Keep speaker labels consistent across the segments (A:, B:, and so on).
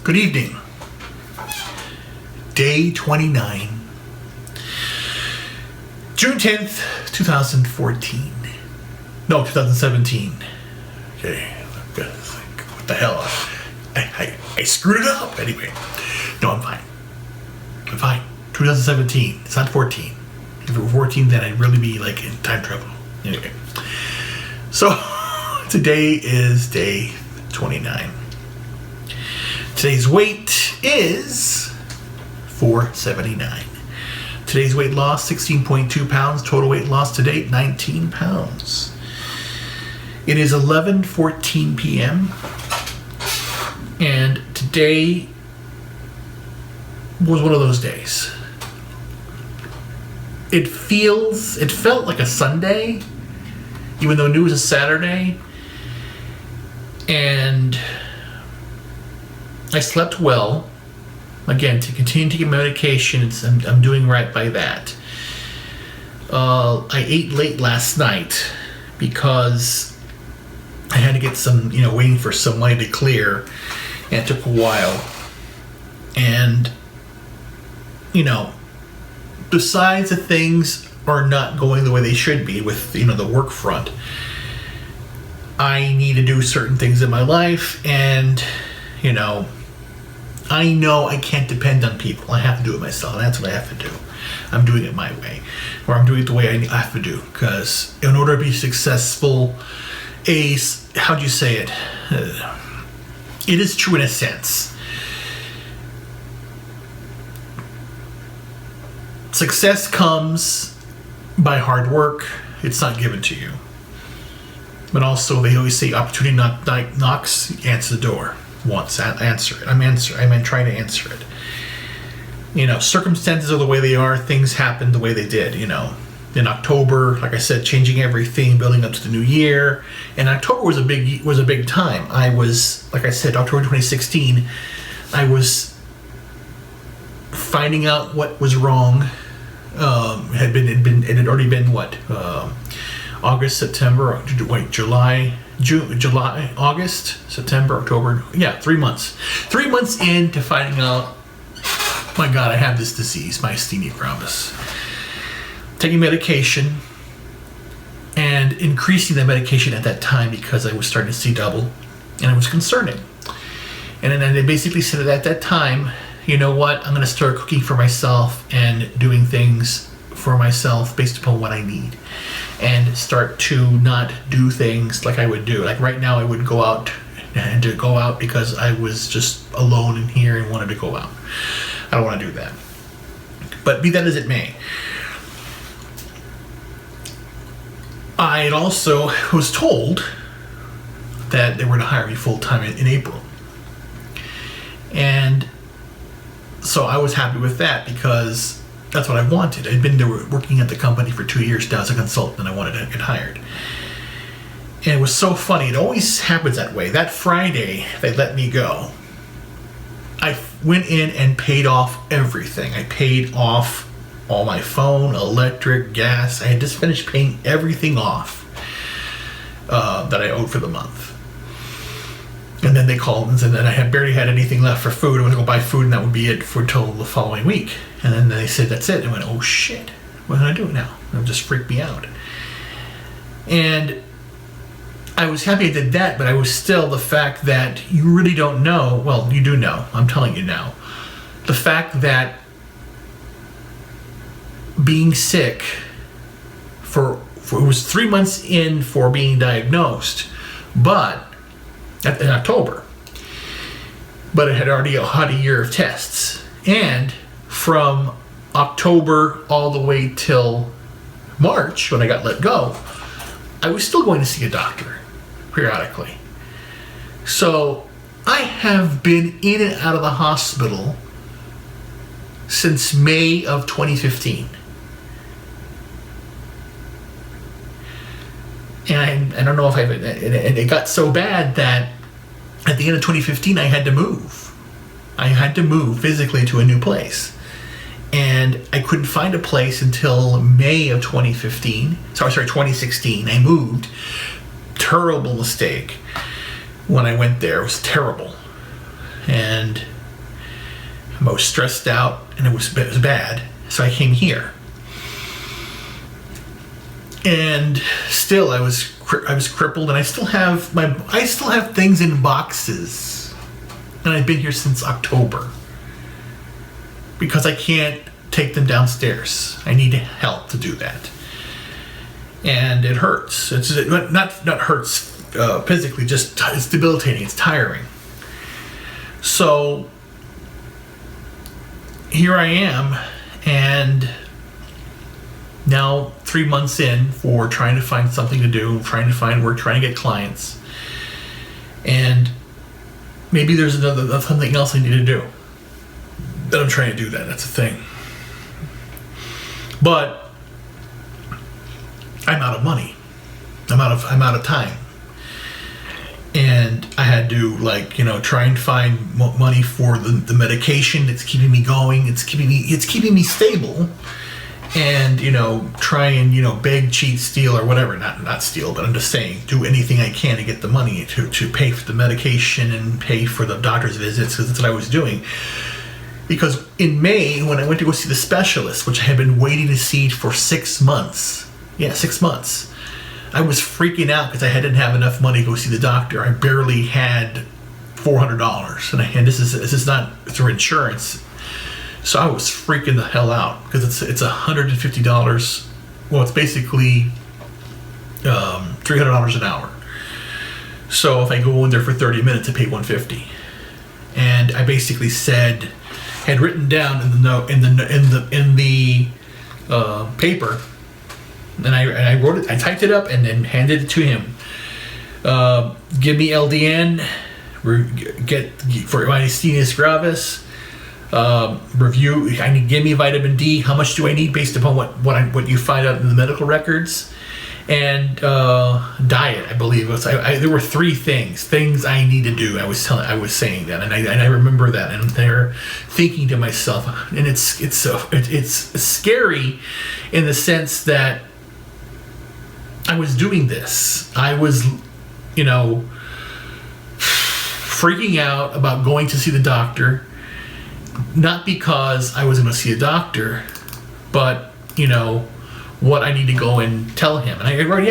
A: Good evening. Day 29. June 10th, 2014. No, 2017. Okay. What the hell? I screwed it up. Anyway. No, I'm fine. 2017. It's not 14. If it were 14, then I'd really be like in time travel. Anyway. So, today is day 29. Today's weight is 479. Today's weight loss, 16.2 pounds. Total weight loss to date, 19 pounds. It is 11:14 p.m. And today was one of those days. It felt like a Sunday, even though it was a Saturday. And I slept well. Again, to continue taking medication, I'm doing right by that. I ate late last night because I had to get some, waiting for some money to clear, and it took a while. And, besides the things are not going the way they should be with, the work front, I need to do certain things in my life, and, I know I can't depend on people. I have to do it myself, and that's what I have to do. I'm doing it my way, or I'm doing it the way I have to do, because in order to be successful, how'd you say it? It is true in a sense. Success comes by hard work. It's not given to you. But also, they always say, opportunity knocks, answer the door. Once, answer it. I'm trying to answer it. Circumstances are the way they are. Things happen the way they did, In October, like I said, changing everything, building up to the new year. And October was a big time. I was, like I said, October 2016, I was finding out what was wrong. It had already been what? August, September, July, August, September, October. Yeah, 3 months. 3 months into finding out, my God, I have this disease, Myasthenia Gravis. Taking medication and increasing the medication at that time because I was starting to see double, and it was concerning. And then they basically said at that time, you know what, I'm going to start cooking for myself and doing things for myself based upon what I need, and start to not do things like I would do. Like right now, I would go out because I was just alone in here and wanted to go out. I don't want to do that. But be that as it may, I also was told that they were to hire me full-time in April. And so I was happy with that because that's what I wanted. I'd been working at the company for 2 years now as a consultant, and I wanted to get hired. And it was so funny. It always happens that way. That Friday, they let me go. I went in and paid off everything. I paid off all my phone, electric, gas. I had just finished paying everything off that I owed for the month. And then they called and said that I barely had anything left for food. I was going to go buy food, and that would be it for until the following week. And then they said, that's it. I went, oh shit, what do I do now? It just freaked me out. And I was happy I did that, but I was still, the fact that you really don't know, well, you do know, I'm telling you now. The fact that being sick for it was 3 months in for being diagnosed, but in October, but it had already had a year of tests. And from October all the way till March, when I got let go, I was still going to see a doctor periodically. So I have been in and out of the hospital since May of 2015. And I don't know if and it got so bad that at the end of 2015, I had to move. I had to move physically to a new place. And I couldn't find a place until May of 2016. I moved. Terrible mistake when I went there. It was terrible. And I was stressed out, and it was bad. So I came here. And still, I was crippled, and I still have things in boxes, and I've been here since October because I can't take them downstairs. I need help to do that, and it hurts. It's not hurts physically, just it's debilitating. It's tiring. So here I am, and now 3 months in for trying to find something to do, trying to find work, trying to get clients. And maybe there's something else I need to do. But I'm trying to do that. That's the thing. But I'm out of money. I'm out of time. And I had to try and find money for the medication that's keeping me going. It's keeping me stable. And, try and, beg, cheat, steal, or whatever. Not steal, but I'm just saying, do anything I can to get the money to pay for the medication and pay for the doctor's visits, because that's what I was doing. Because in May, when I went to go see the specialist, which I had been waiting to see for 6 months. Yeah, 6 months. I was freaking out because I didn't have enough money to go see the doctor. I barely had $400. And this is not through insurance. So I was freaking the hell out because it's $150. Well, it's basically $300 an hour. So if I go in there for 30 minutes, I pay $150. And I basically had written down in the note in the paper, and I wrote it. I typed it up and then handed it to him. Give me LDN. Get for Myasthenia Gravis. Review. Give me vitamin D. How much do I need based upon what you find out in the medical records, and diet. I believe it was. There were 3 things I need to do. I was saying that, and I remember that, and I'm there thinking to myself, and it's scary in the sense that I was doing this. I was, freaking out about going to see the doctor. Not because I was going to see a doctor, but, what I need to go and tell him. And I wrote,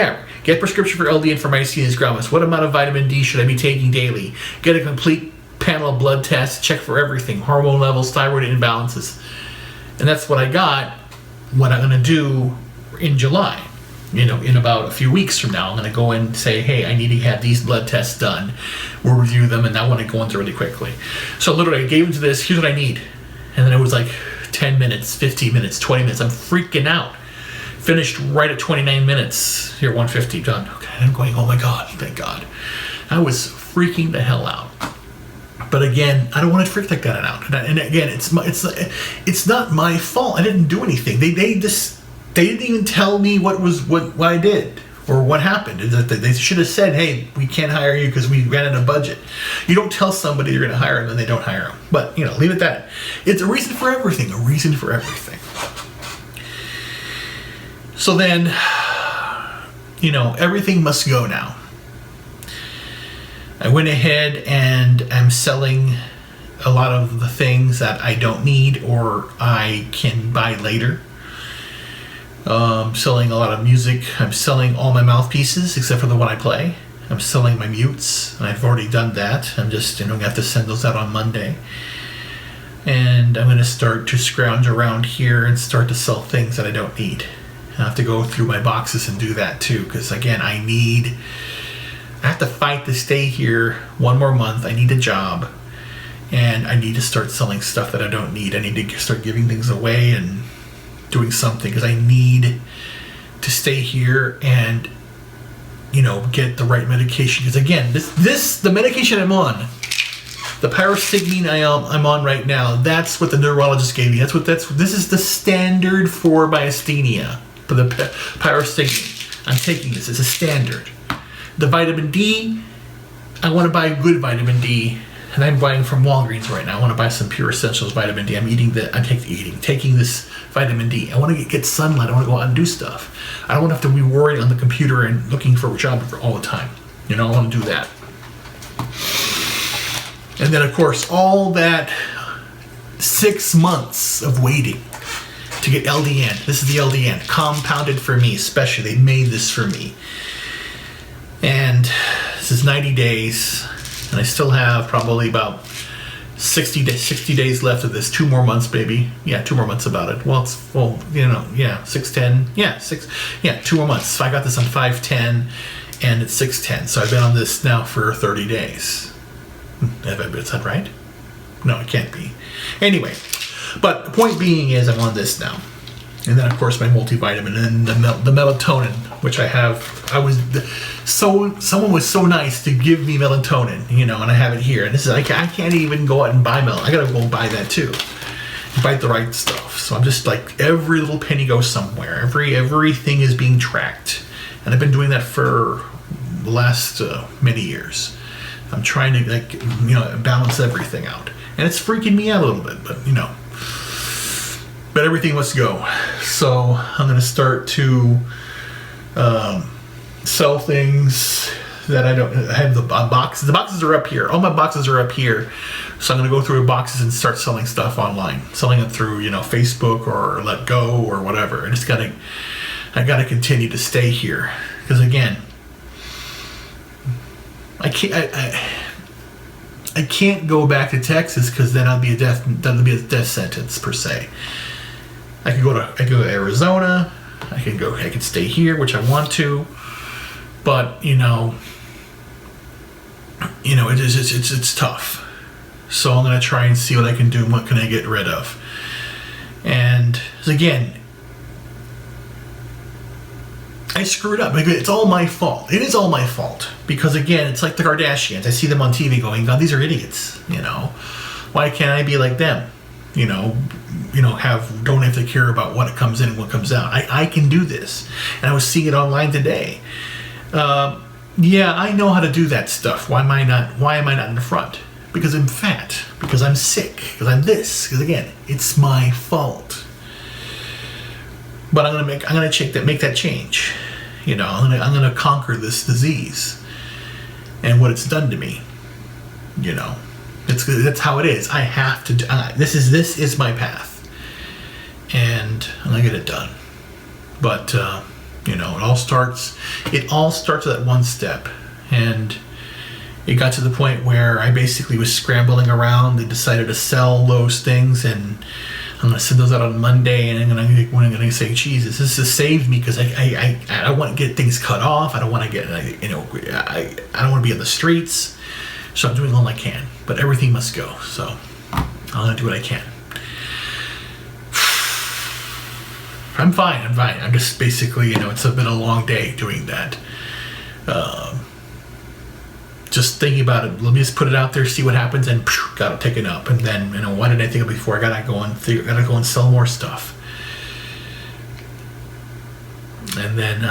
A: get prescription for LDN for Myasthenia Gravis. What amount of vitamin D should I be taking daily? Get a complete panel of blood tests, check for everything, hormone levels, thyroid imbalances. And that's what I got. What I'm going to do in July. In about a few weeks from now, I'm going to go and say, hey, I need to have these blood tests done. We'll review them, and I want to go into really quickly. So literally, I gave him to this, here's what I need. And then it was like 10 minutes, 15 minutes, 20 minutes. I'm freaking out. Finished right at 29 minutes. Here, 150, done. Okay, I'm going, oh my God, thank God. I was freaking the hell out. But again, I don't want to freak like that out. And again, it's not my fault. I didn't do anything. They didn't even tell me what I did or what happened. They should have said, hey, we can't hire you because we ran out of budget. You don't tell somebody you're going to hire them and they don't hire them. But, leave it at that. It's a reason for everything. So then, everything must go now. I went ahead and I'm selling a lot of the things that I don't need or I can buy later. Selling a lot of music. I'm selling all my mouthpieces except for the one I play. I'm selling my mutes. I've already done that. I'm just going to have to send those out on Monday. And I'm going to start to scrounge around here and start to sell things that I don't need. I have to go through my boxes and do that too, because again, I have to fight to stay here one more month. I need a job, and I need to start selling stuff that I don't need. I need to start giving things away and doing something, because I need to stay here and get the right medication. Because again, the medication I'm on, the Pyrostigmine I'm on right now, that's what the neurologist gave me. This is the standard for myasthenia, for the Pyrostigmine. I'm taking this. It's a standard. The vitamin D, I want to buy good vitamin D, and I'm buying from Walgreens right now. I want to buy some Pure Essentials vitamin D. I'm taking this vitamin D. I want to get sunlight. I want to go out and do stuff. I don't want to have to be worried on the computer and looking for a job all the time. I want to do that. And then, of course, all that 6 months of waiting to get LDN. This is the LDN, compounded for me, especially. They made this for me. And this is 90 days, and I still have probably about 60 days left of this. 2 more months, baby. Yeah, 2 more months about it. Well, it's, 6/10. Yeah, 2 more months. So I got this on 5/10, and it's 6/10. So I've been on this now for 30 days. Is that right? No, it can't be. Anyway, but the point being is I'm on this now. And then, of course, my multivitamin and the melatonin, which someone was so nice to give me melatonin, and I have it here. And this is, I can't even go out and buy melatonin. I gotta go buy that too. Buy the right stuff. So I'm just like, every little penny goes somewhere. Everything is being tracked. And I've been doing that for the last many years. I'm trying to, balance everything out. And it's freaking me out a little bit, but everything must go. So I'm going to start to sell things that I don't I have. The boxes. The boxes are up here. All my boxes are up here. So I'm going to go through the boxes and start selling stuff online. Selling it through, Facebook or Let Go or whatever. I got to continue to stay here. Because again, I can't go back to Texas because then that'll be a death sentence per se. I could go to Arizona. I can stay here, which I want to, but it's tough. So I'm gonna try and see what I can do and what can I get rid of. And again, I screwed up. It's all my fault. It is all my fault because again, it's like the Kardashians. I see them on TV going, "God, these are idiots." Why can't I be like them? Don't have to care about what comes in and what comes out. I can do this. And I was seeing it online today. I know how to do that stuff. Why am I not in the front? Because I'm fat. Because I'm sick. Because I'm this. Because again, it's my fault. But I'm gonna make that change. I'm gonna conquer this disease and what it's done to me. That's how it is. I have to. This is my path, and I'm gonna get it done. But it all starts with that one step, and it got to the point where I basically was scrambling around and decided to sell those things, and I'm gonna send those out on Monday, and I'm gonna say, Jesus, this has saved me because I don't want to get things cut off. I don't want to get I don't want to be in the streets. So I'm doing all I can, but everything must go. So I'm gonna do what I can. I'm fine. I'm just basically, it's been a long day doing that. Just thinking about it. Let me just put it out there, see what happens, and got it taken up. And then, why didn't I think of it before? I gotta go and sell more stuff. And then,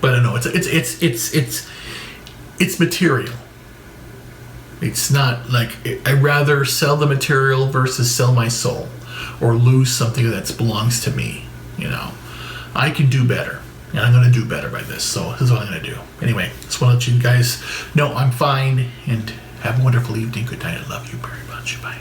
A: but I know it's material. It's not like I'd rather sell the material versus sell my soul or lose something that belongs to me. I can do better, and I'm going to do better by this. So this is what I'm going to do. Anyway, just want to let you guys know I'm fine, and have a wonderful evening. Good night. I love you very much. Bye.